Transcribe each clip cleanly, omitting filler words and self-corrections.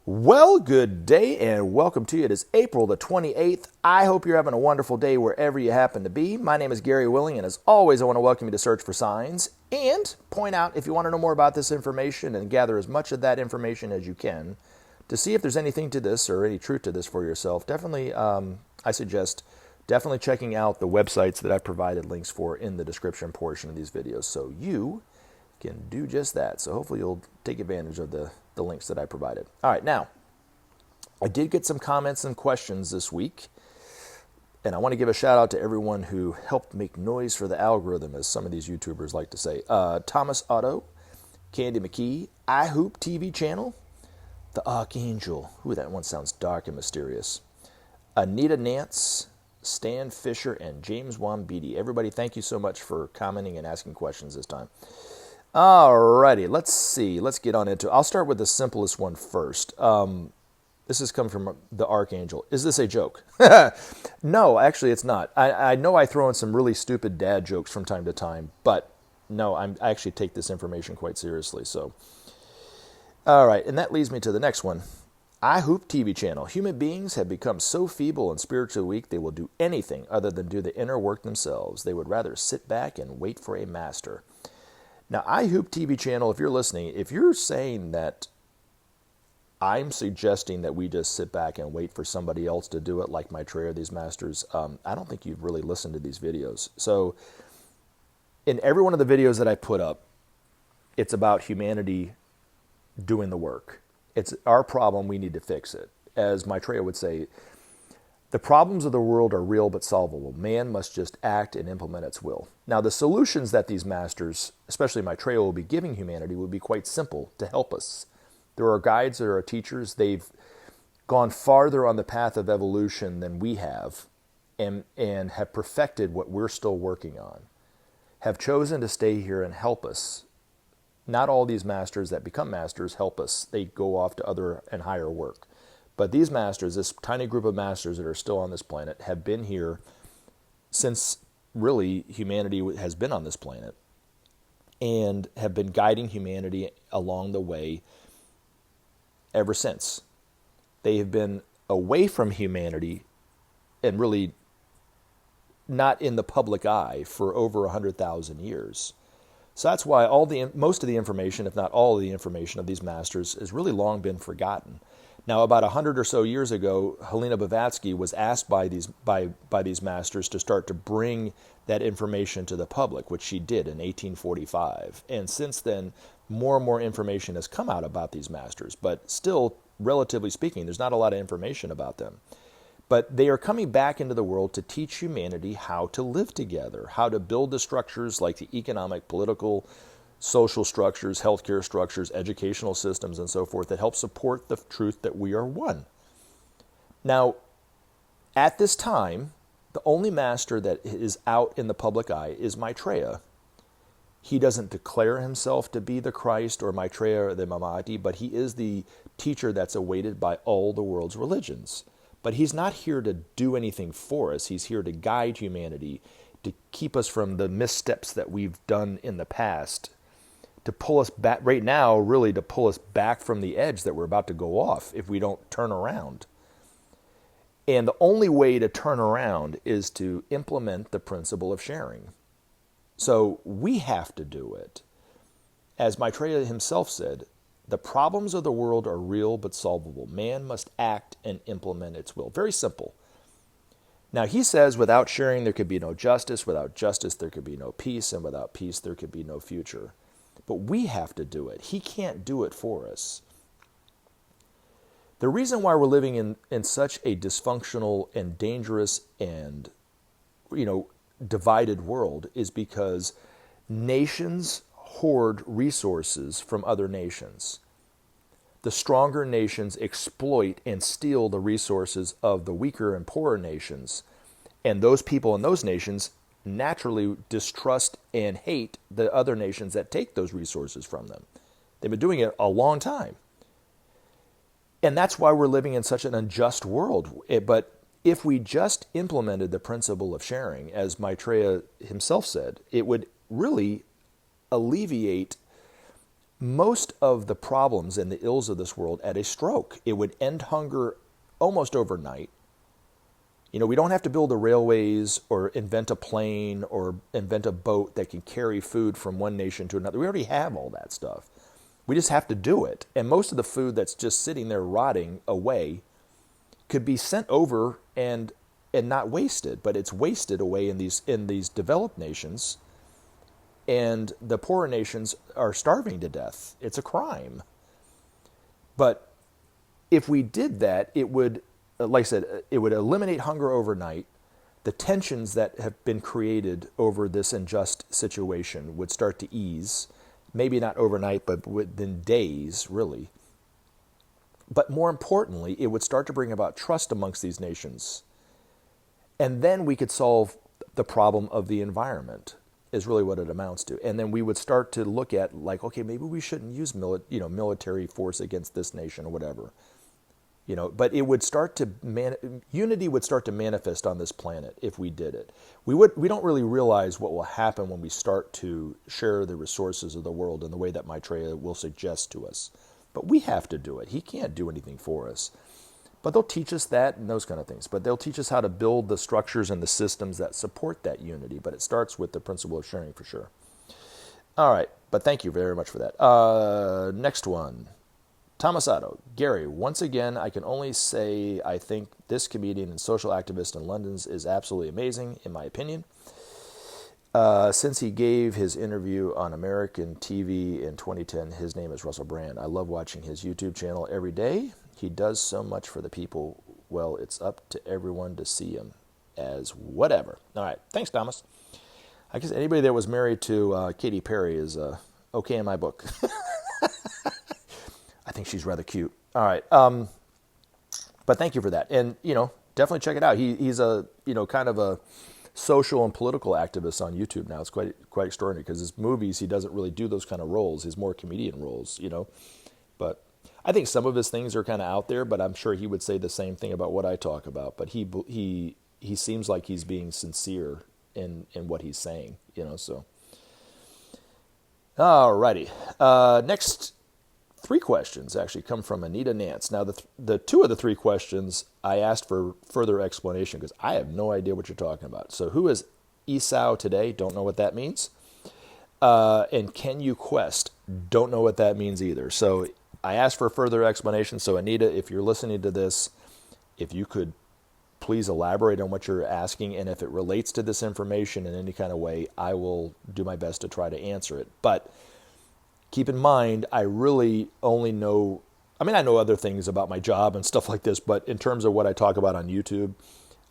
Well, good day and welcome to you. It is April the 28th. I hope you're having a wonderful day wherever you happen to be. My name is Gary Willing, and as always, I want to welcome you to Search for Signs and point out if you want to know more about this information and gather as much of that information as you can to see if there's anything to this or any truth to this for yourself. Definitely, I suggest definitely checking out the websites that I've provided links for in the description portion of these videos so you can do just that. So hopefully you'll take advantage of the links that I provided. All right, now, I did get some comments and questions this week, and I want to give a shout out to everyone who helped make noise for the algorithm, as some of these YouTubers like to say. Thomas Otto, Candy McKee, iHoop TV channel, The Archangel. Ooh, that one sounds dark and mysterious. Anita Nance, Stan Fisher, and James Wambidi. Everybody, thank you so much for commenting and asking questions this time. Alrighty, let's see. Let's get on into it. I'll start with the simplest one first. This has come from the Archangel. Is this a joke? No, actually it's not. I know I throw in some really stupid dad jokes from time to time, but no, I actually take this information quite seriously. So, all right, and that leads me to the next one. iHoop TV channel. Human beings have become so feeble and spiritually weak they will do anything other than do the inner work themselves. They would rather sit back and wait for a master. Now, iHoop TV channel, if you're listening, if you're saying that I'm suggesting that we just sit back and wait for somebody else to do it, like Maitreya, these masters, I don't think you've really listened to these videos. So, in every one of the videos that I put up, it's about humanity doing the work. It's our problem, we need to fix it. As Maitreya would say, the problems of the world are real but solvable. Man must just act and implement its will. Now, the solutions that these masters, especially Maitreya, will be giving humanity would be quite simple to help us. There are guides, there are teachers. They've gone farther on the path of evolution than we have and have perfected what we're still working on, have chosen to stay here and help us. Not all these masters that become masters help us. They go off to other and higher work. But these masters, this tiny group of masters that are still on this planet, have been here since really humanity has been on this planet and have been guiding humanity along the way ever since. They have been away from humanity and really not in the public eye for over 100,000 years. So that's why most of the information, if not all of the information of these masters, has really long been forgotten. Now, about 100 or so years ago, Helena Blavatsky was asked by these masters to start to bring that information to the public, which she did in 1845. And since then, more and more information has come out about these masters. But still, relatively speaking, there's not a lot of information about them. But they are coming back into the world to teach humanity how to live together, how to build the structures like the economic, political, social structures, healthcare structures, educational systems, and so forth that help support the truth that we are one. Now, at this time, the only master that is out in the public eye is Maitreya. He doesn't declare himself to be the Christ or Maitreya or the Mamati, but he is the teacher that's awaited by all the world's religions. But he's not here to do anything for us. He's here to guide humanity, to keep us from the missteps that we've done in the past, to pull us back right now, really to pull us back from the edge that we're about to go off if we don't turn around. And the only way to turn around is to implement the principle of sharing. So we have to do it. As Maitreya himself said, the problems of the world are real but solvable. Man must act and implement its will. Very simple. Now, he says without sharing there could be no justice, without justice there could be no peace, and without peace there could be no future. But we have to do it. He can't do it for us. The reason why we're living in such a dysfunctional and dangerous and, divided world is because nations hoard resources from other nations. The stronger nations exploit and steal the resources of the weaker and poorer nations. And those people in those nations naturally distrust and hate the other nations that take those resources from them. They've been doing it a long time. And that's why we're living in such an unjust world. But if we just implemented the principle of sharing, as Maitreya himself said, it would really alleviate most of the problems and the ills of this world at a stroke. It would end hunger almost overnight. We don't have to build the railways or invent a plane or invent a boat that can carry food from one nation to another. We already have all that stuff. We just have to do it. And most of the food that's just sitting there rotting away could be sent over and not wasted, but it's wasted away in these developed nations, and the poorer nations are starving to death. It's a crime. But if we did that, it would, like I said, it would eliminate hunger overnight. The tensions that have been created over this unjust situation would start to ease. Maybe not overnight, but within days, really. But more importantly, it would start to bring about trust amongst these nations. And then we could solve the problem of the environment, is really what it amounts to. And then we would start to look at, like, okay, maybe we shouldn't use military force against this nation or whatever. But it would start to unity would start to manifest on this planet if we did it. We don't really realize what will happen when we start to share the resources of the world in the way that Maitreya will suggest to us. But we have to do it. He can't do anything for us. But they'll teach us that and those kind of things. But they'll teach us how to build the structures and the systems that support that unity. But it starts with the principle of sharing for sure. All right. But thank you very much for that. Next one. Tomasato. Gary, once again, I can only say I think this comedian and social activist in London's is absolutely amazing, in my opinion. Since he gave his interview on American TV in 2010, his name is Russell Brand. I love watching his YouTube channel every day. He does so much for the people. Well, it's up to everyone to see him as whatever. All right. Thanks, Thomas. I guess anybody that was married to Katy Perry is okay in my book. I think she's rather cute. All right. But thank you for that. And, definitely check it out. He's a, kind of a social and political activist on YouTube now. It's quite extraordinary because his movies, he doesn't really do those kind of roles. He's more comedian roles, But I think some of his things are kind of out there, but I'm sure he would say the same thing about what I talk about. But he seems like he's being sincere in what he's saying, so. All righty. Next 3 questions actually come from Anita Nance. Now, the 2 of the 3 questions, I asked for further explanation because I have no idea what you're talking about. So who is Esau today? Don't know what that means. And can you quest? Don't know what that means either. So I asked for further explanation. So Anita, if you're listening to this, if you could please elaborate on what you're asking, and if it relates to this information in any kind of way, I will do my best to try to answer it. But keep in mind, I really only know, I know other things about my job and stuff like this, but in terms of what I talk about on YouTube,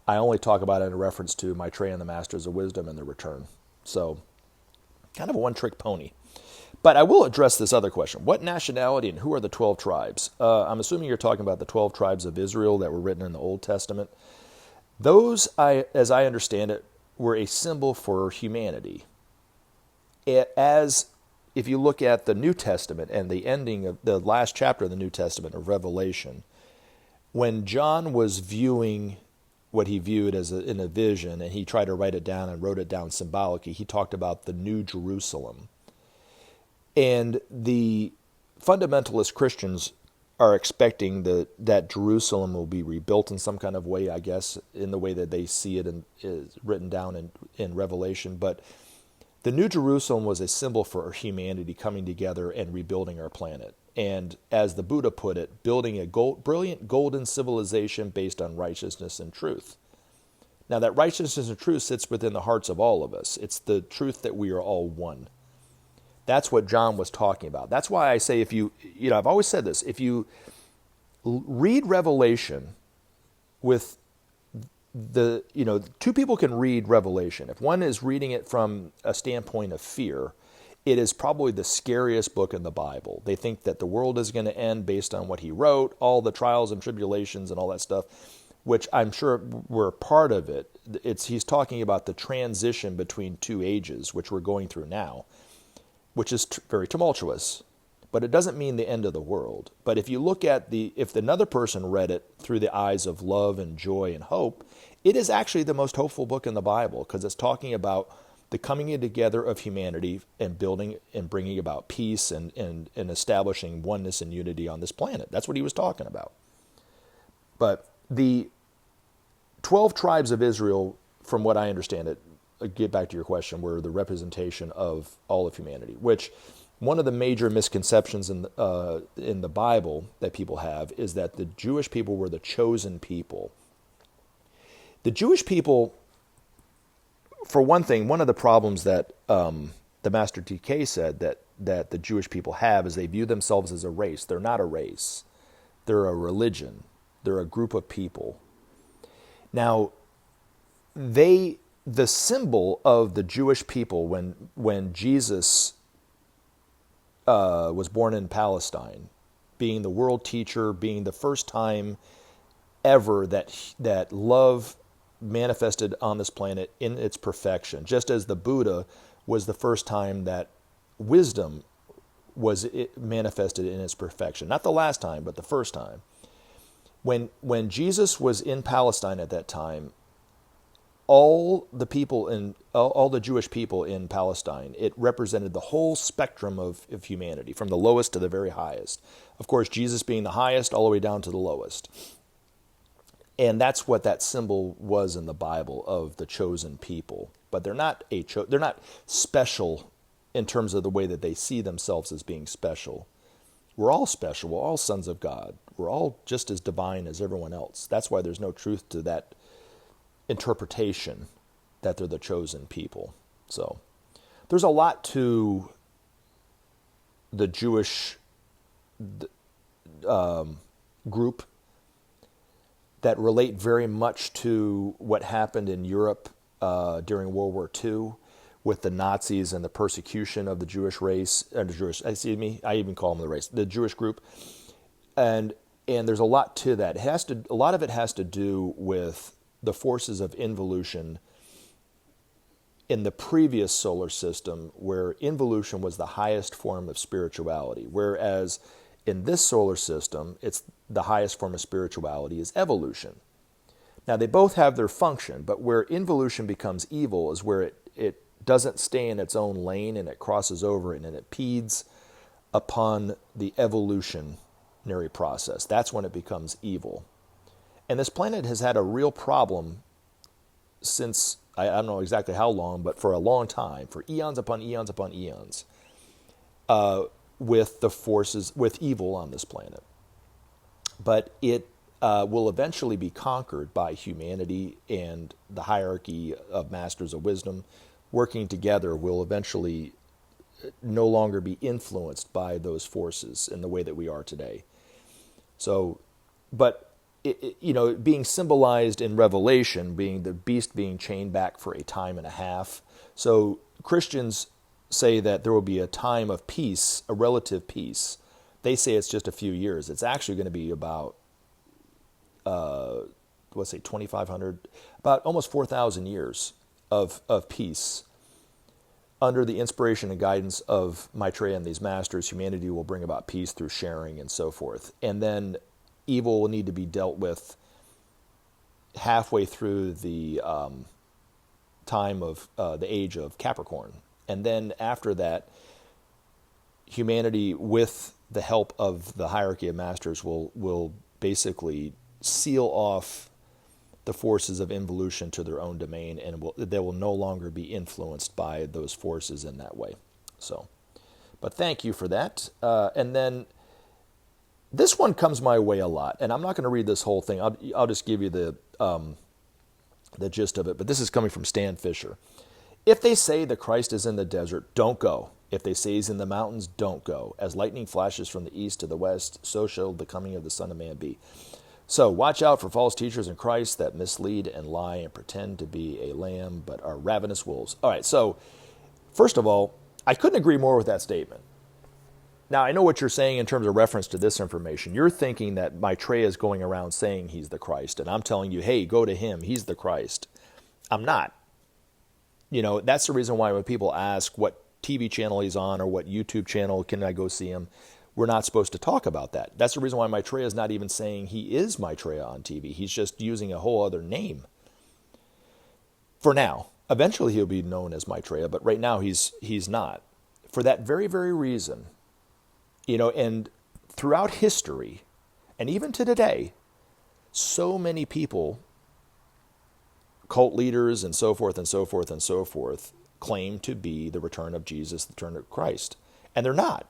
I only talk about it in reference to Maitreya and the Masters of Wisdom and the Return. So, kind of a one-trick pony. But I will address this other question. What nationality and who are the 12 tribes? I'm assuming you're talking about the 12 tribes of Israel that were written in the Old Testament. Those, as I understand it, were a symbol for humanity. If you look at the New Testament and the ending of the last chapter of the New Testament of Revelation, when John was viewing what he viewed in a vision, and he tried to write it down and wrote it down symbolically, he talked about the New Jerusalem. And the fundamentalist Christians are expecting that Jerusalem will be rebuilt in some kind of way, I guess, in the way that they see it and is written down in Revelation. But the New Jerusalem was a symbol for humanity coming together and rebuilding our planet. And as the Buddha put it, building a brilliant golden civilization based on righteousness and truth. Now, that righteousness and truth sits within the hearts of all of us. It's the truth that we are all one. That's what John was talking about. That's why I say I've always said this, if you read Revelation with two people can read Revelation. If one is reading it from a standpoint of fear, it is probably the scariest book in the Bible. They think that the world is going to end based on what he wrote, all the trials and tribulations and all that stuff, which I'm sure were part of it. He's talking about the transition between 2 ages, which we're going through now, which is very tumultuous. But it doesn't mean the end of the world. But if you look at if another person read it through the eyes of love and joy and hope, it is actually the most hopeful book in the Bible because it's talking about the coming together of humanity and building and bringing about peace and establishing oneness and unity on this planet. That's what he was talking about. But the 12 tribes of Israel, from what I understand it, get back to your question, were the representation of all of humanity, which one of the major misconceptions in the Bible that people have is that the Jewish people were the chosen people. The Jewish people, for one thing, one of the problems that the Master TK said that the Jewish people have is they view themselves as a race. They're not a race. They're a religion. They're a group of people. Now, the symbol of the Jewish people when Jesus was born in Palestine, being the world teacher, being the first time ever that love manifested on this planet in its perfection, just as the Buddha was the first time that wisdom was manifested in its perfection. Not the last time, but the first time. When Jesus was in Palestine at that time, all the Jewish people in Palestine, it represented the whole spectrum of humanity, from the lowest to the very highest. Of course, Jesus being the highest all the way down to the lowest. And that's what that symbol was in the Bible, of the chosen people. But they're not they're not special in terms of the way that they see themselves as being special. We're all special. We're all sons of God. We're all just as divine as everyone else. That's why there's no truth to that interpretation that they're the chosen people. So there's a lot to the Jewish group that relate very much to what happened in Europe during World War II with the Nazis and the persecution of the Jewish race, I even call them the race, the Jewish group. And there's a lot to that. A lot of it has to do with the forces of involution in the previous solar system, where involution was the highest form of spirituality, whereas in this solar system, it's the highest form of spirituality is evolution. Now, they both have their function, but where involution becomes evil is where it doesn't stay in its own lane and it crosses over and it impedes upon the evolutionary process. That's when it becomes evil. And this planet has had a real problem since, I don't know exactly how long, but for a long time, for eons upon eons upon eons, with the forces, with evil on this planet. But it will eventually be conquered by humanity, and the hierarchy of masters of wisdom working together will eventually no longer be influenced by those forces in the way that we are today. So, but being symbolized in Revelation, being the beast being chained back for a time and a half. So Christians say that there will be a time of peace, a relative peace. They say it's just a few years. It's actually going to be about, 2,500, about almost 4,000 years of peace. Under the inspiration and guidance of Maitreya and these masters, humanity will bring about peace through sharing and so forth. And then evil will need to be dealt with halfway through the time of the age of Capricorn. And then after that, humanity, with the help of the hierarchy of masters, will basically seal off the forces of involution to their own domain, and they will no longer be influenced by those forces in that way. So, but thank you for that. And then this one comes my way a lot, and I'm not going to read this whole thing. I'll just give you the gist of it. But this is coming from Stan Fisher. If they say the Christ is in the desert, don't go. If they say he's in the mountains, don't go. As lightning flashes from the east to the west, so shall the coming of the Son of Man be. So watch out for false teachers in Christ that mislead and lie and pretend to be a lamb, but are ravenous wolves. All right, so first of all, I couldn't agree more with that statement. Now, I know what you're saying in terms of reference to this information. You're thinking that Maitreya is going around saying he's the Christ, and I'm telling you, hey, go to him. He's the Christ. I'm not. That's the reason why when people ask what TV channel he's on or what YouTube channel can I go see him, we're not supposed to talk about that. That's the reason why Maitreya is not even saying he is Maitreya on TV. He's just using a whole other name for now. Eventually he'll be known as Maitreya, but right now he's not. For that very, very reason, and throughout history, and even to today, so many people, cult leaders and so forth and so forth and so forth, claim to be the return of Jesus, the return of Christ. And they're not.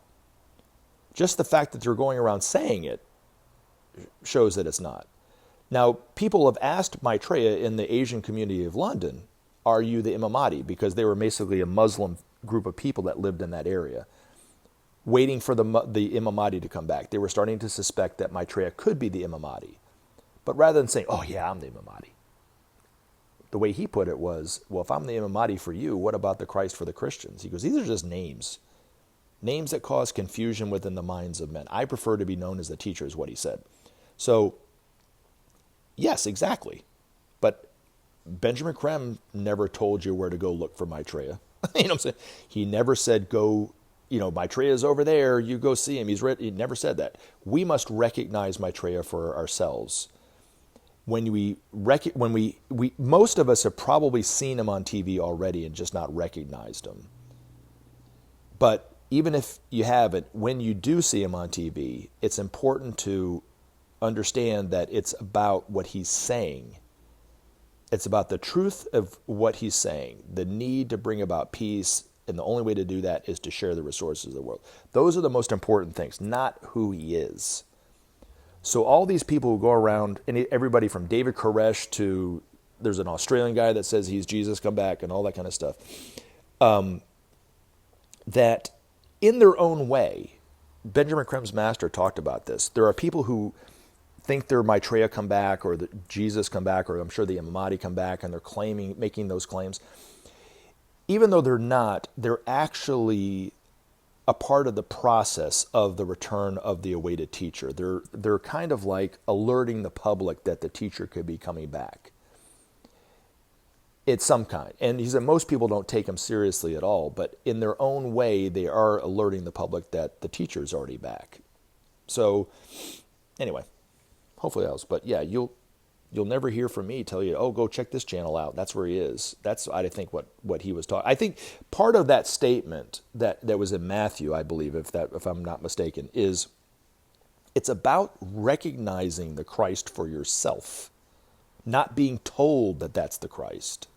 Just the fact that they're going around saying it shows that it's not. Now, people have asked Maitreya in the Asian community of London, are you the Imam Mahdi? Because they were basically a Muslim group of people that lived in that area, waiting for the Imam Mahdi to come back. They were starting to suspect that Maitreya could be the Imam Mahdi. But rather than saying, oh yeah, I'm the Imam Mahdi, the way he put it was, well, if I'm the Imam Mahdi for you, what about the Christ for the Christians? He goes, these are just names. Names that cause confusion within the minds of men. I prefer to be known as the teacher, is what he said. So, yes, exactly. But Benjamin Creme never told you where to go look for Maitreya. You know what I'm saying? He never said, go, Maitreya's over there, you go see him. He never said that. We must recognize Maitreya for ourselves. Most of us have probably seen him on TV already and just not recognized him. But even if you haven't, when you do see him on TV, it's important to understand that it's about what he's saying. It's about the truth of what he's saying, the need to bring about peace, and the only way to do that is to share the resources of the world. Those are the most important things, not who he is. So all these people who go around, and everybody from David Koresh to, there's an Australian guy that says he's Jesus come back and all that kind of stuff, that in their own way, Benjamin Creme's master talked about this. There are people who think they're Maitreya come back or that Jesus come back, or I'm sure the Imam Mahdi come back, and they're making those claims. Even though they're not, they're actually a part of the process of the return of the awaited teacher. They're kind of like alerting the public that the teacher could be coming back. It's some kind. And he said most people don't take him seriously at all, but in their own way, they are alerting the public that the teacher's already back. So anyway, hopefully that was, but yeah, you'll never hear from me tell you, oh, go check this channel out. That's where he is. That's, I think, what he was talking. I think part of that statement that was in Matthew, I believe, if I'm not mistaken, is it's about recognizing the Christ for yourself, not being told that that's the Christ.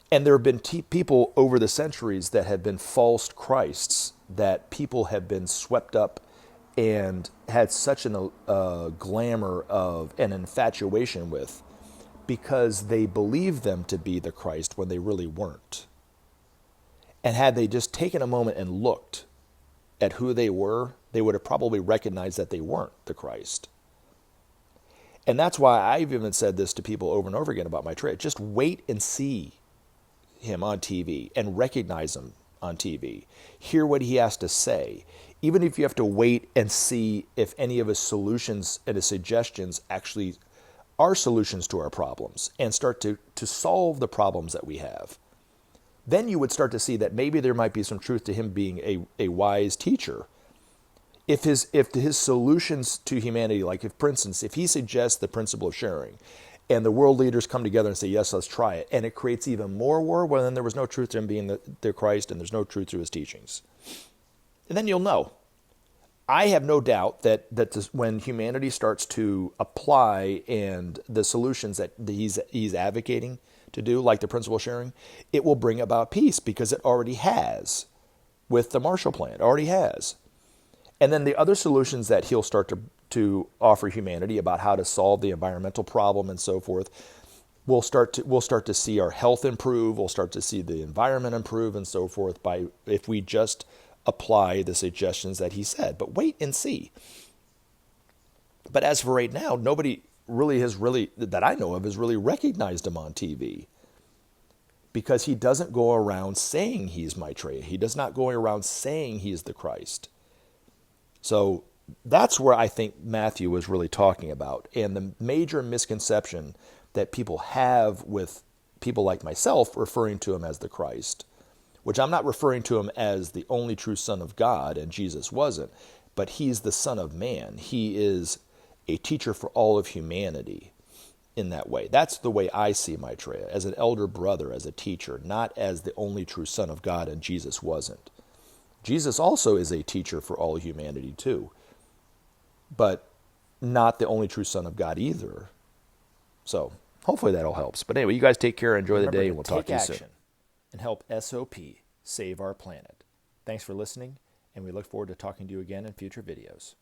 And there have been people over the centuries that have been false Christs, that people have been swept up and had such a glamour of an infatuation with, because they believed them to be the Christ when they really weren't. And had they just taken a moment and looked at who they were, they would have probably recognized that they weren't the Christ. And that's why I've even said this to people over and over again about Maitreya. Just wait and see him on TV and recognize him on TV. Hear what he has to say. Even if you have to wait and see if any of his solutions and his suggestions actually are solutions to our problems and start to solve the problems that we have, then you would start to see that maybe there might be some truth to him being a wise teacher. If his solutions to humanity, like if, for instance, if he suggests the principle of sharing, and the world leaders come together and say, yes, let's try it, and it creates even more war, well, then there was no truth to him being the Christ, and there's no truth to his teachings. And then you'll know. I have no doubt that when humanity starts to apply and the solutions that he's advocating to do, like the principle of sharing, it will bring about peace, because it already has with the Marshall Plan. It already has. And then the other solutions that he'll start to offer humanity about how to solve the environmental problem and so forth, we'll start to see our health improve. We'll start to see the environment improve and so forth if we just apply the suggestions that he said. But wait and see. But as for right now, nobody that I know of has really recognized him on TV, because he doesn't go around saying he's Maitreya. He does not go around saying he's the Christ. So that's where I think Matthew was really talking about. And the major misconception that people have with people like myself referring to him as the Christ, which I'm not referring to him as the only true Son of God, and Jesus wasn't, but he's the Son of Man. He is a teacher for all of humanity. in that way. That's the way I see Maitreya, as an elder brother, as a teacher, not as the only true Son of God, and Jesus wasn't. Jesus also is a teacher for all humanity too, but not the only true Son of God either. So hopefully that all helps. But anyway, you guys take care, enjoy the day, and we'll talk to you soon. And help SOP save our planet. Thanks for listening, and we look forward to talking to you again in future videos.